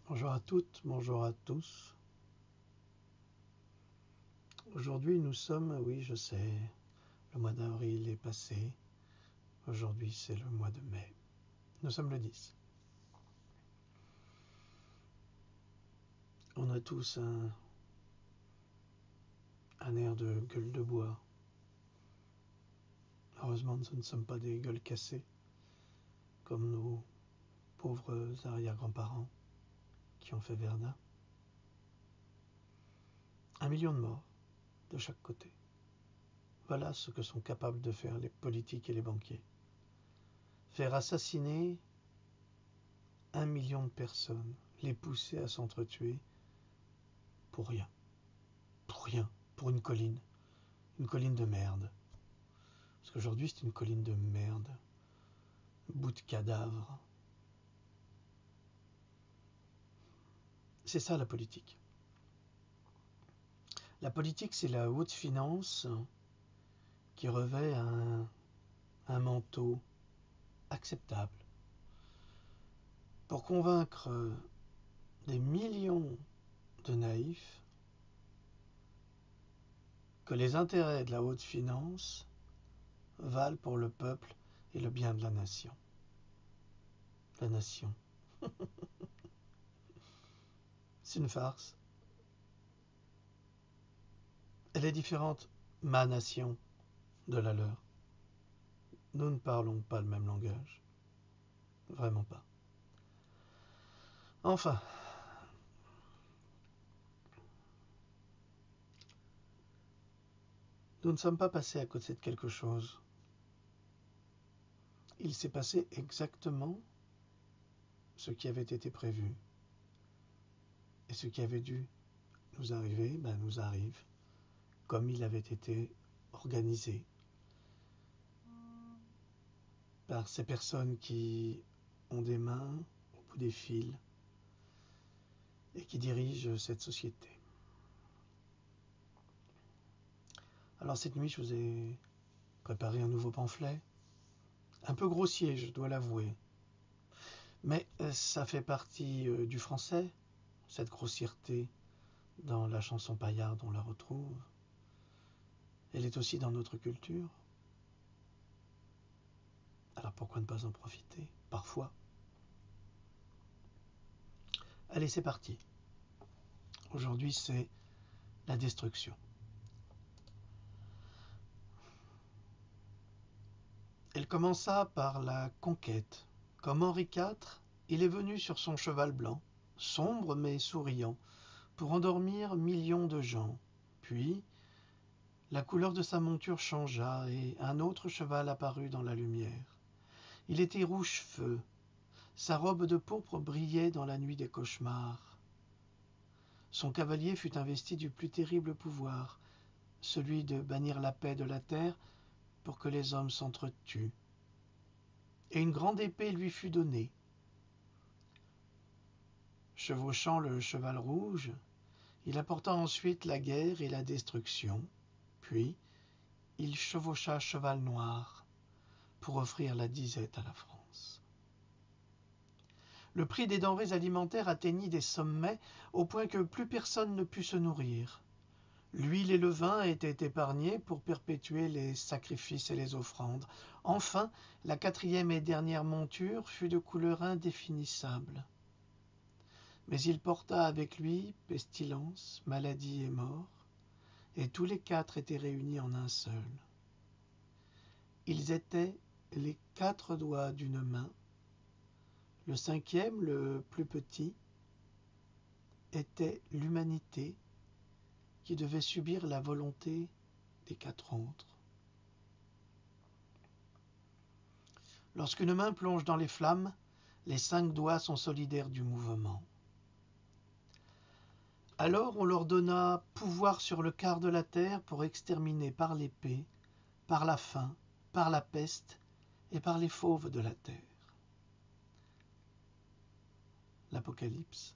Bonjour à toutes, bonjour à tous. Aujourd'hui nous sommes, oui je sais, le mois d'avril est passé. Aujourd'hui c'est le mois de mai. Nous sommes le 10. On a tous un air de gueule de bois. Heureusement ce ne sommes pas des gueules cassées, comme nos pauvres arrière-grands-parents qui ont fait Verdun. 1 million de morts de chaque côté. Voilà ce que sont capables de faire les politiques et les banquiers. Faire assassiner 1 million de personnes, les pousser à s'entretuer pour rien. Pour rien, pour une colline de merde. Parce qu'aujourd'hui c'est une colline de merde, bout de cadavres. C'est ça la politique. La politique c'est la haute finance qui revêt un manteau acceptable pour convaincre des millions de naïfs que les intérêts de la haute finance valent pour le peuple et le bien de la nation. La nation. C'est une farce. Elle est différente, ma nation, de la leur. Nous ne parlons pas le même langage. Vraiment pas. Enfin, nous ne sommes pas passés à côté de quelque chose. Il s'est passé exactement ce qui avait été prévu. Et ce qui avait dû nous arriver, nous arrive, comme il avait été organisé par ces personnes qui ont des mains au bout des fils et qui dirigent cette société. Alors cette nuit, je vous ai préparé un nouveau pamphlet, un peu grossier, je dois l'avouer. Mais ça fait partie du français, cette grossièreté. Dans la chanson paillarde, on la retrouve. Elle est aussi dans notre culture. Alors pourquoi ne pas en profiter, parfois? Allez, c'est parti. Aujourd'hui, c'est la destruction. Elle commença par la conquête. Comme Henri IV, il est venu sur son cheval blanc, sombre mais souriant, pour endormir millions de gens. Puis, la couleur de sa monture changea et un autre cheval apparut dans la lumière. Il était rouge feu. Sa robe de pourpre brillait dans la nuit des cauchemars. Son cavalier fut investi du plus terrible pouvoir, celui de bannir la paix de la terre pour que les hommes s'entretuent. Et une grande épée lui fut donnée. Chevauchant le cheval rouge, il apporta ensuite la guerre et la destruction. Puis, il chevaucha cheval noir pour offrir la disette à la France. Le prix des denrées alimentaires atteignit des sommets au point que plus personne ne put se nourrir. L'huile et le vin étaient épargnés pour perpétuer les sacrifices et les offrandes. Enfin, la 4e et dernière monture fut de couleur indéfinissable. Mais il porta avec lui pestilence, maladie et mort, et tous les 4 étaient réunis en un seul. Ils étaient les 4 doigts d'une main. Le 5e, le plus petit, était l'humanité qui devait subir la volonté des 4 autres. Lorsqu'une main plonge dans les flammes, les 5 doigts sont solidaires du mouvement. Alors on leur donna pouvoir sur le quart de la terre pour exterminer par l'épée, par la faim, par la peste et par les fauves de la terre. L'Apocalypse,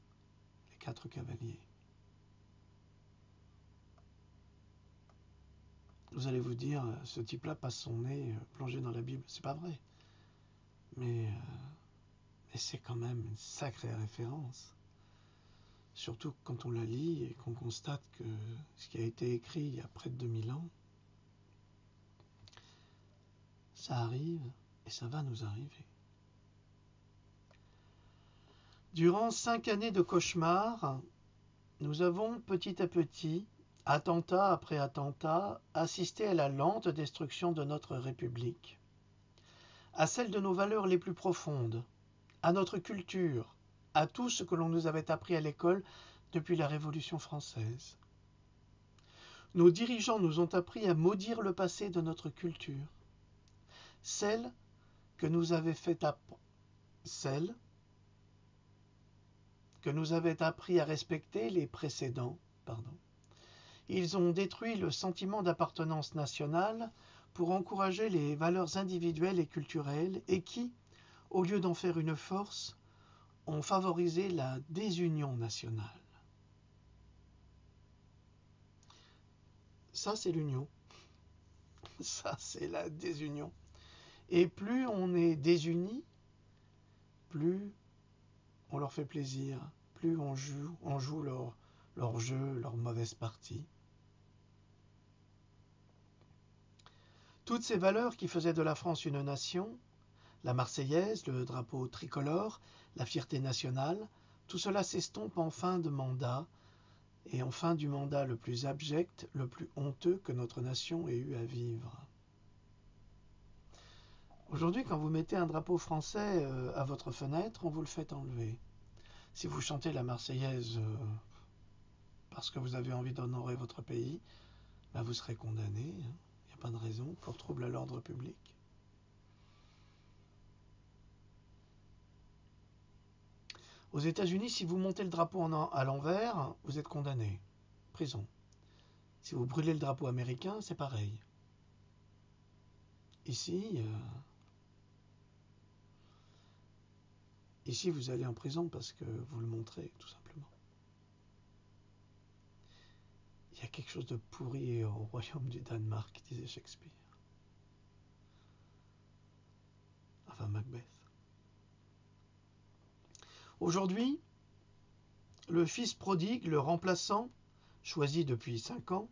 les 4 cavaliers. Vous allez vous dire, ce type-là passe son nez plongé dans la Bible. C'est pas vrai. Mais c'est quand même une sacrée référence. surtout quand on la lit et qu'on constate que ce qui a été écrit il y a près de 2000 ans, ça arrive et ça va nous arriver. Durant 5 années de cauchemar, nous avons petit à petit, attentat après attentat, assisté à la lente destruction de notre République, à celle de nos valeurs les plus profondes, à notre culture, à tout ce que l'on nous avait appris à l'école depuis la Révolution française. Nos dirigeants nous ont appris à maudire le passé de notre culture, celle que nous avait appris à respecter les précédents. Ils ont détruit le sentiment d'appartenance nationale pour encourager les valeurs individuelles et culturelles et qui, au lieu d'en faire une force, ont favorisé la désunion nationale. Ça, c'est l'union. Ça, c'est la désunion. Et plus on est désunis, plus on leur fait plaisir, plus on joue leur jeu, leur mauvaise partie. Toutes ces valeurs qui faisaient de la France une nation, la Marseillaise, le drapeau tricolore, la fierté nationale, tout cela s'estompe en fin de mandat, et en fin du mandat le plus abject, le plus honteux que notre nation ait eu à vivre. Aujourd'hui, quand vous mettez un drapeau français à votre fenêtre, on vous le fait enlever. Si vous chantez la Marseillaise parce que vous avez envie d'honorer votre pays, ben vous serez condamné. Il n'y a pas de raison pour trouble à l'ordre public. Aux États-Unis, si vous montez le drapeau à l'envers, vous êtes condamné. Prison. Si vous brûlez le drapeau américain, c'est pareil. Ici, vous allez en prison parce que vous le montrez, tout simplement. Il y a quelque chose de pourri au royaume du Danemark, disait Shakespeare. Enfin, Macbeth. Aujourd'hui, le fils prodigue, le remplaçant, choisi depuis 5 ans,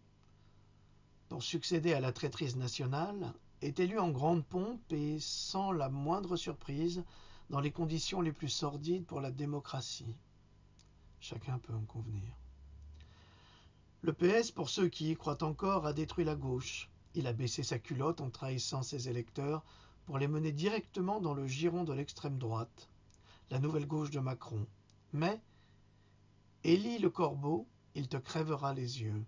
pour succéder à la traîtrise nationale, est élu en grande pompe et sans la moindre surprise dans les conditions les plus sordides pour la démocratie. Chacun peut en convenir. Le PS, pour ceux qui y croient encore, a détruit la gauche. Il a baissé sa culotte en trahissant ses électeurs pour les mener directement dans le giron de l'extrême droite, la nouvelle gauche de Macron. Mais, Élie le corbeau, il te crèvera les yeux.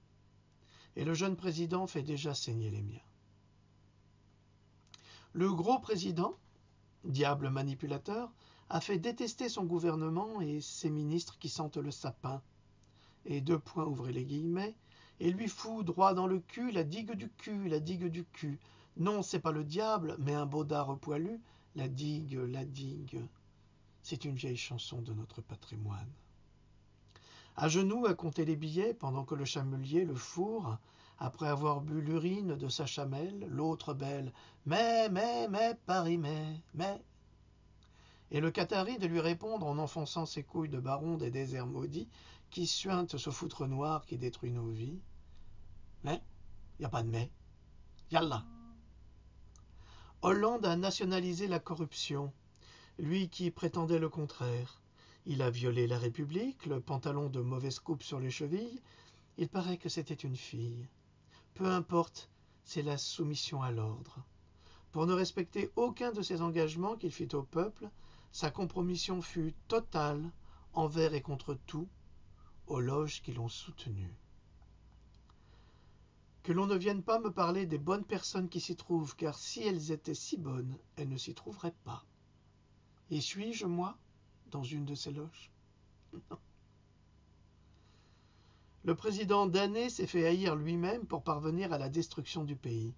Et le jeune président fait déjà saigner les miens. Le gros président, diable manipulateur, a fait détester son gouvernement et ses ministres qui sentent le sapin. Et ouvrez les guillemets, et lui fout droit dans le cul la digue du cul, la digue du cul. Non, c'est pas le diable, mais un baudard poilu, la digue, la digue. C'est une vieille chanson de notre patrimoine. À genoux à compter les billets, pendant que le chamelier, le fourre, après avoir bu l'urine de sa chamelle, l'autre belle, mais, Paris, mais. Et le Qatari de lui répondre en enfonçant ses couilles de baron des déserts maudits, qui suintent ce foutre noir qui détruit nos vies. Mais, y a pas de mais. Yallah. Hollande a nationalisé la corruption, lui qui prétendait le contraire. Il a violé la République, le pantalon de mauvaise coupe sur les chevilles. Il paraît que c'était une fille. Peu importe, c'est la soumission à l'ordre. Pour ne respecter aucun de ses engagements qu'il fit au peuple, sa compromission fut totale envers et contre tout, aux loges qui l'ont soutenu. Que l'on ne vienne pas me parler des bonnes personnes qui s'y trouvent, car si elles étaient si bonnes, elles ne s'y trouveraient pas. Et suis-je, moi, dans une de ces loges? Non. Le président damné s'est fait haïr lui-même pour parvenir à la destruction du pays.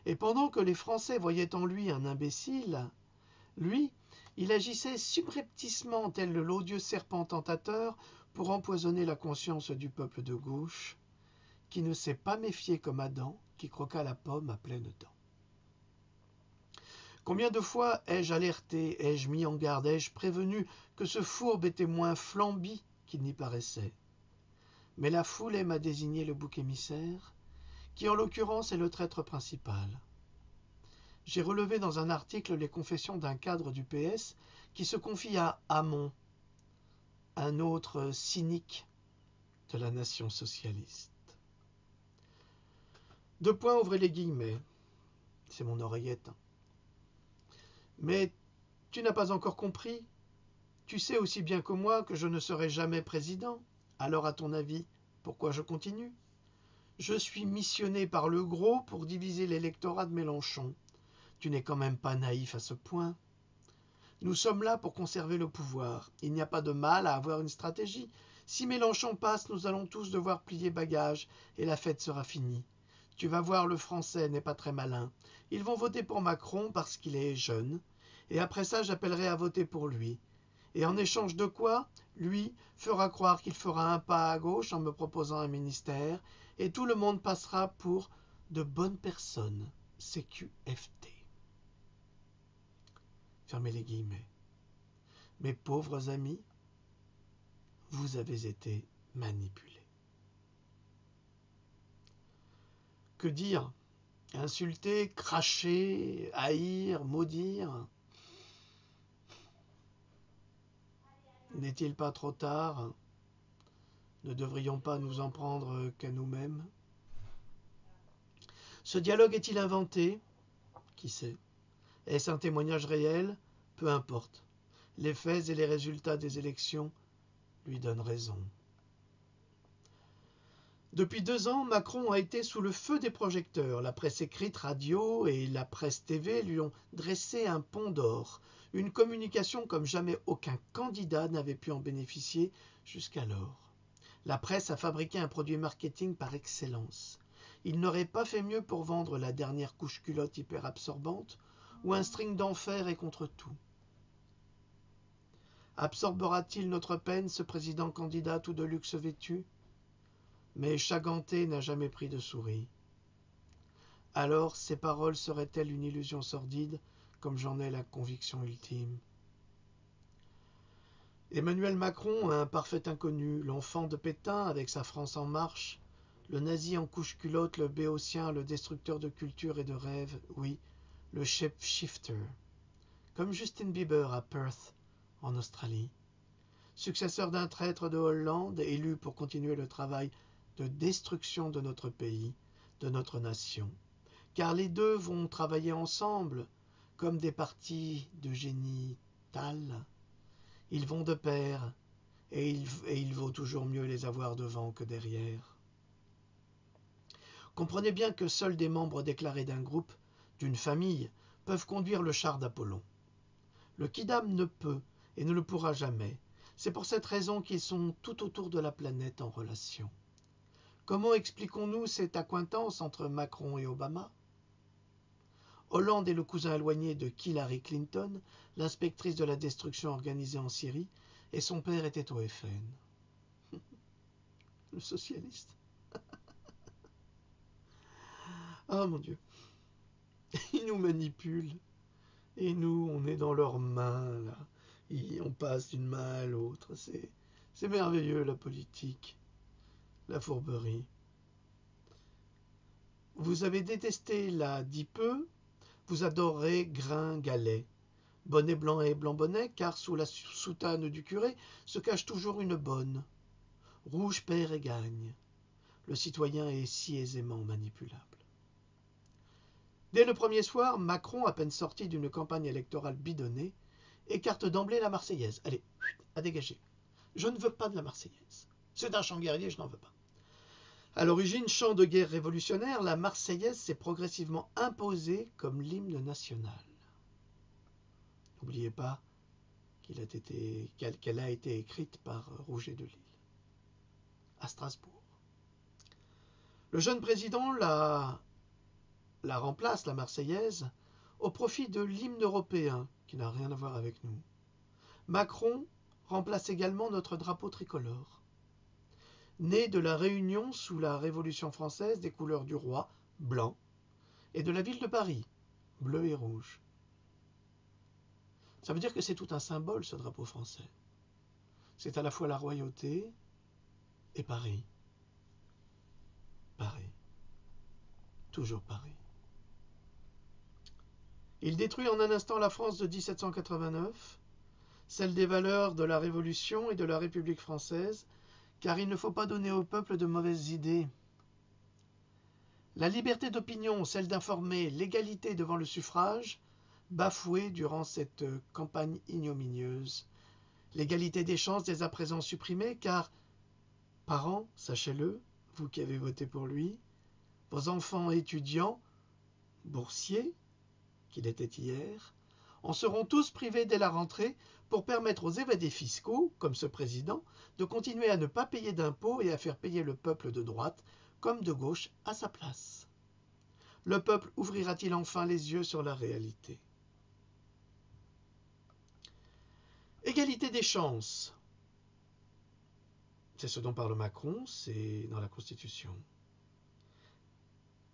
Et pendant que les Français voyaient en lui un imbécile, lui, il agissait subrepticement tel l'odieux serpent tentateur pour empoisonner la conscience du peuple de gauche, qui ne s'est pas méfié comme Adam, qui croqua la pomme à pleines dents. Combien de fois ai-je alerté, ai-je mis en garde, ai-je prévenu que ce fourbe était moins flambi qu'il n'y paraissait? Mais la foule aime à désigner le bouc émissaire, qui en l'occurrence est le traître principal. J'ai relevé dans un article les confessions d'un cadre du PS qui se confie à Hamon, un autre cynique de la nation socialiste. Deux points, ouvrez les guillemets. C'est mon oreillette. Mais tu n'as pas encore compris. Tu sais aussi bien que moi que je ne serai jamais président. Alors, à ton avis, pourquoi je continue ? Je suis missionné par le gros pour diviser l'électorat de Mélenchon. Tu n'es quand même pas naïf à ce point. Nous sommes là pour conserver le pouvoir. Il n'y a pas de mal à avoir une stratégie. Si Mélenchon passe, nous allons tous devoir plier bagages et la fête sera finie. Tu vas voir, le français n'est pas très malin. Ils vont voter pour Macron parce qu'il est jeune. Et après ça, j'appellerai à voter pour lui. Et en échange de quoi, lui fera croire qu'il fera un pas à gauche en me proposant un ministère, et tout le monde passera pour de bonnes personnes. CQFT. Fermez les guillemets. Mes pauvres amis, vous avez été manipulés. Que dire ? Insulter, cracher, haïr, maudire ? N'est-il pas trop tard ? Ne devrions pas nous en prendre qu'à nous-mêmes ? Ce dialogue est-il inventé ? Qui sait ? Est-ce un témoignage réel ? Peu importe. Les faits et les résultats des élections lui donnent raison. Depuis 2 ans, Macron a été sous le feu des projecteurs. La presse écrite, radio et la presse TV lui ont dressé un pont d'or, une communication comme jamais aucun candidat n'avait pu en bénéficier jusqu'alors. La presse a fabriqué un produit marketing par excellence. Il n'aurait pas fait mieux pour vendre la dernière couche culotte hyper absorbante ou un string d'enfer et contre tout. Absorbera-t-il notre peine, ce président candidat tout de luxe vêtu ? Mais Chaganté n'a jamais pris de souris. Alors ces paroles seraient-elles une illusion sordide, comme j'en ai la conviction ultime ? Emmanuel Macron, un parfait inconnu, l'enfant de Pétain avec sa France en marche, le nazi en couche-culotte, le béotien, le destructeur de culture et de rêves, oui, le shape-shifter, comme Justin Bieber à Perth, en Australie. Successeur d'un traître de Hollande, élu pour continuer le travail de destruction de notre pays, de notre nation. Car les deux vont travailler ensemble, comme des parties de génie tal. Ils vont de pair, et il vaut toujours mieux les avoir devant que derrière. Comprenez bien que seuls des membres déclarés d'un groupe, d'une famille, peuvent conduire le char d'Apollon. Le Kidam ne peut et ne le pourra jamais. C'est pour cette raison qu'ils sont tout autour de la planète en relation. Comment expliquons-nous cette accointance entre Macron et Obama ? Hollande est le cousin éloigné de Hillary Clinton, l'inspectrice de la destruction organisée en Syrie, et son père était au FN. Le socialiste. Ah mon Dieu. Ils nous manipulent. Et nous, on est dans leurs mains, là. On passe d'une main à l'autre. C'est merveilleux, la politique. La fourberie. Vous avez détesté la dit peu, vous adorez Gringalet. Bonnet blanc et blanc bonnet, car sous la soutane du curé se cache toujours une bonne. Rouge perd et gagne. Le citoyen est si aisément manipulable. Dès le premier soir, Macron, à peine sorti d'une campagne électorale bidonnée, écarte d'emblée la Marseillaise. Allez, à dégager. Je ne veux pas de la Marseillaise. C'est un chant guerrier, je n'en veux pas. À l'origine, chant de guerre révolutionnaire, la Marseillaise s'est progressivement imposée comme l'hymne national. N'oubliez pas qu'elle a été écrite par Rouget de Lille, à Strasbourg. Le jeune président la remplace, la Marseillaise, au profit de l'hymne européen, qui n'a rien à voir avec nous. Macron remplace également notre drapeau tricolore. Né de la réunion sous la Révolution française des couleurs du roi, blanc, et de la ville de Paris, bleu et rouge. Ça veut dire que c'est tout un symbole, ce drapeau français. C'est à la fois la royauté et Paris. toujours Paris. Il détruit en un instant la France de 1789, celle des valeurs de la Révolution et de la République française, car il ne faut pas donner au peuple de mauvaises idées. La liberté d'opinion, celle d'informer, l'égalité devant le suffrage, bafouée durant cette campagne ignominieuse. L'égalité des chances dès à présent supprimée, car, parents, sachez-le, vous qui avez voté pour lui, vos enfants étudiants, boursiers, qu'il était hier, en seront tous privés dès la rentrée pour permettre aux évadés fiscaux, comme ce président, de continuer à ne pas payer d'impôts et à faire payer le peuple de droite comme de gauche à sa place. Le peuple ouvrira-t-il enfin les yeux sur la réalité? Égalité des chances. C'est ce dont parle Macron, c'est dans la Constitution.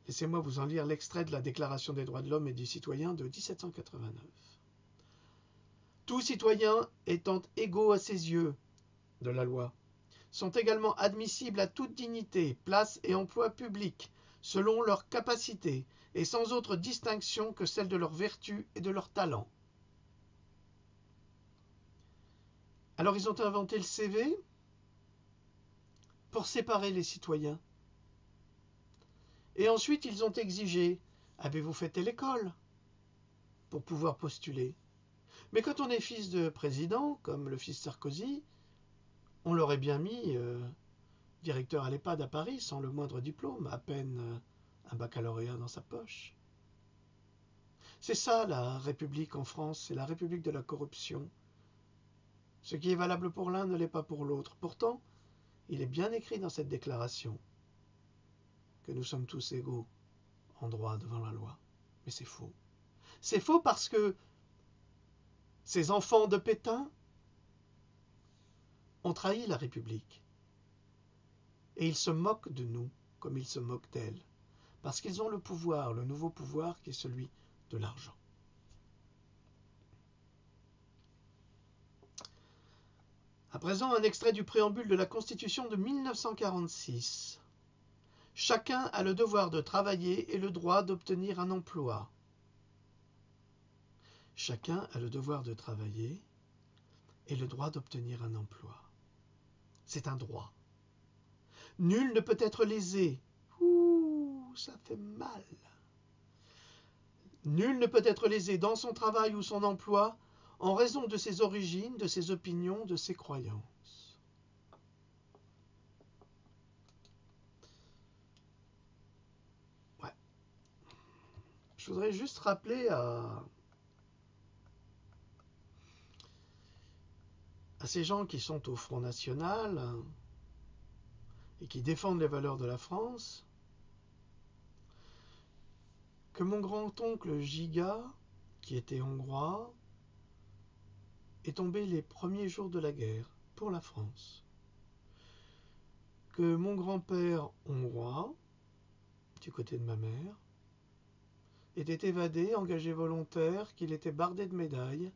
Laissez-moi vous en lire l'extrait de la Déclaration des droits de l'homme et du citoyen de 1789. Tous citoyens étant égaux à ses yeux, de la loi, sont également admissibles à toute dignité, place et emploi public, selon leur capacité et sans autre distinction que celle de leur vertu et de leur talent. Alors ils ont inventé le CV pour séparer les citoyens. Et ensuite ils ont exigé « Avez-vous fait telle école ?» pour pouvoir postuler. Mais quand on est fils de président, comme le fils Sarkozy, on l'aurait bien mis directeur à l'EHPAD à Paris sans le moindre diplôme, à peine un baccalauréat dans sa poche. C'est ça la République en France, c'est la République de la corruption. Ce qui est valable pour l'un ne l'est pas pour l'autre. Pourtant, il est bien écrit dans cette déclaration que nous sommes tous égaux en droit devant la loi. Mais c'est faux. C'est faux parce que ces enfants de Pétain ont trahi la République. Et ils se moquent de nous comme ils se moquent d'elle. Parce qu'ils ont le pouvoir, le nouveau pouvoir qui est celui de l'argent. À présent, un extrait du préambule de la Constitution de 1946. Chacun a le devoir de travailler et le droit d'obtenir un emploi. Chacun a le devoir de travailler et le droit d'obtenir un emploi. C'est un droit. Nul ne peut être lésé. Ouh, ça fait mal. Nul ne peut être lésé dans son travail ou son emploi en raison de ses origines, de ses opinions, de ses croyances. Ouais. Je voudrais juste rappeler à ces gens qui sont au Front National et qui défendent les valeurs de la France que mon grand-oncle Giga, qui était hongrois, est tombé les premiers jours de la guerre pour la France. Que mon grand-père hongrois, du côté de ma mère, était évadé, engagé volontaire, qu'il était bardé de médailles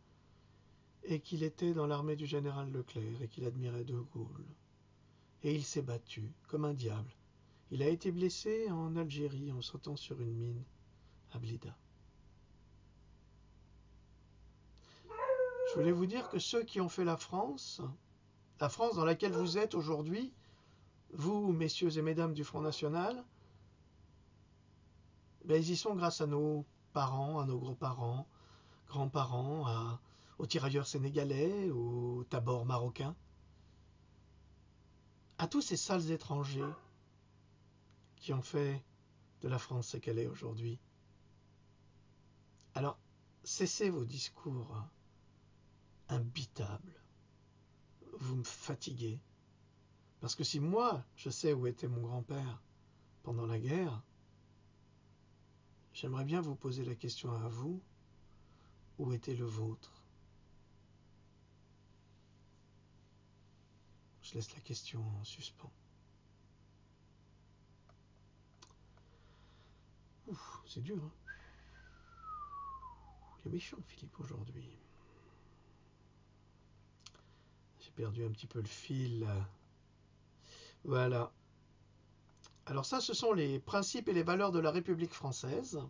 et qu'il était dans l'armée du général Leclerc et qu'il admirait De Gaulle. Et il s'est battu comme un diable. Il a été blessé en Algérie en sautant sur une mine à Blida. Je voulais vous dire que ceux qui ont fait la France dans laquelle vous êtes aujourd'hui, vous, messieurs et mesdames du Front National, ils y sont grâce à nos parents, à nos grands-parents, aux tirailleurs sénégalais, aux tabors marocains, à tous ces sales étrangers qui ont fait de la France ce qu'elle est aujourd'hui. Alors, cessez vos discours imbitables. Vous me fatiguez. Parce que si moi, je sais où était mon grand-père pendant la guerre, j'aimerais bien vous poser la question à vous, où était le vôtre? Je laisse la question en suspens. Ouf, c'est dur, hein? Il est méchant, Philippe, aujourd'hui. J'ai perdu un petit peu le fil. Voilà. Alors ça, ce sont les principes et les valeurs de la République française,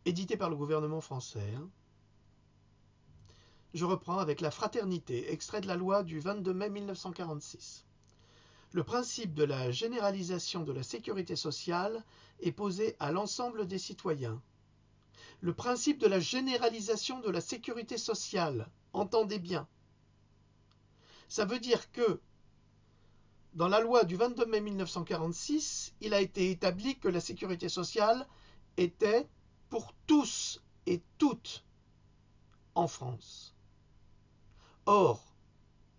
édités par le gouvernement français. Je reprends avec la fraternité, extrait de la loi du 22 mai 1946. Le principe de la généralisation de la sécurité sociale est posé à l'ensemble des citoyens. Le principe de la généralisation de la sécurité sociale, entendez bien. Ça veut dire que dans la loi du 22 mai 1946, il a été établi que la sécurité sociale était pour tous et toutes en France. Or,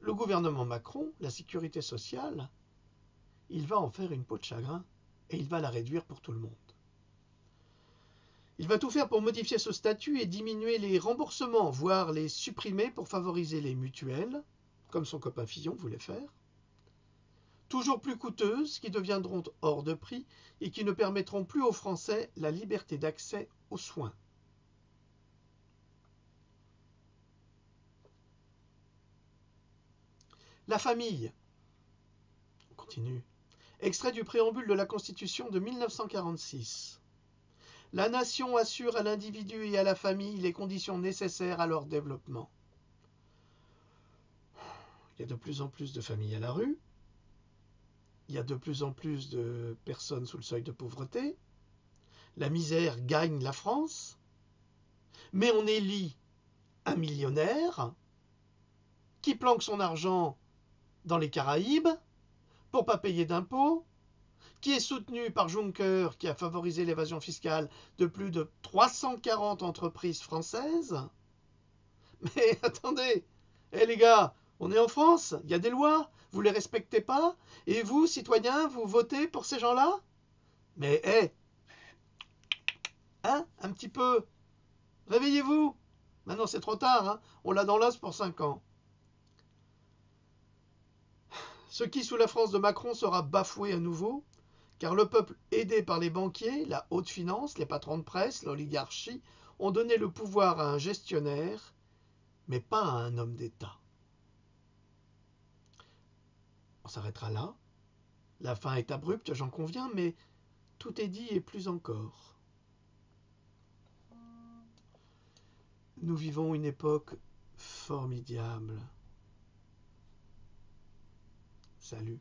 le gouvernement Macron, la sécurité sociale, il va en faire une peau de chagrin et il va la réduire pour tout le monde. Il va tout faire pour modifier ce statut et diminuer les remboursements, voire les supprimer pour favoriser les mutuelles, comme son copain Fillon voulait faire, toujours plus coûteuses, qui deviendront hors de prix et qui ne permettront plus aux Français la liberté d'accès aux soins. La famille. On continue. Extrait du préambule de la Constitution de 1946. La nation assure à l'individu et à la famille les conditions nécessaires à leur développement. Il y a de plus en plus de familles à la rue. Il y a de plus en plus de personnes sous le seuil de pauvreté. La misère gagne la France. Mais on élit un millionnaire qui planque son argent dans les Caraïbes pour ne pas payer d'impôts, qui est soutenu par Juncker, qui a favorisé l'évasion fiscale de plus de 340 entreprises françaises. Mais attendez, les gars, on est en France, il y a des lois, vous ne les respectez pas, et vous, citoyens, vous votez pour ces gens-là? Mais un petit peu, réveillez-vous. Maintenant c'est trop tard, on l'a dans l'os pour 5 ans. Ce qui, sous la France de Macron, sera bafoué à nouveau, car le peuple, aidé par les banquiers, la haute finance, les patrons de presse, l'oligarchie, ont donné le pouvoir à un gestionnaire, mais pas à un homme d'État. On s'arrêtera là. La fin est abrupte, j'en conviens, mais tout est dit et plus encore. Nous vivons une époque formidable. Salut.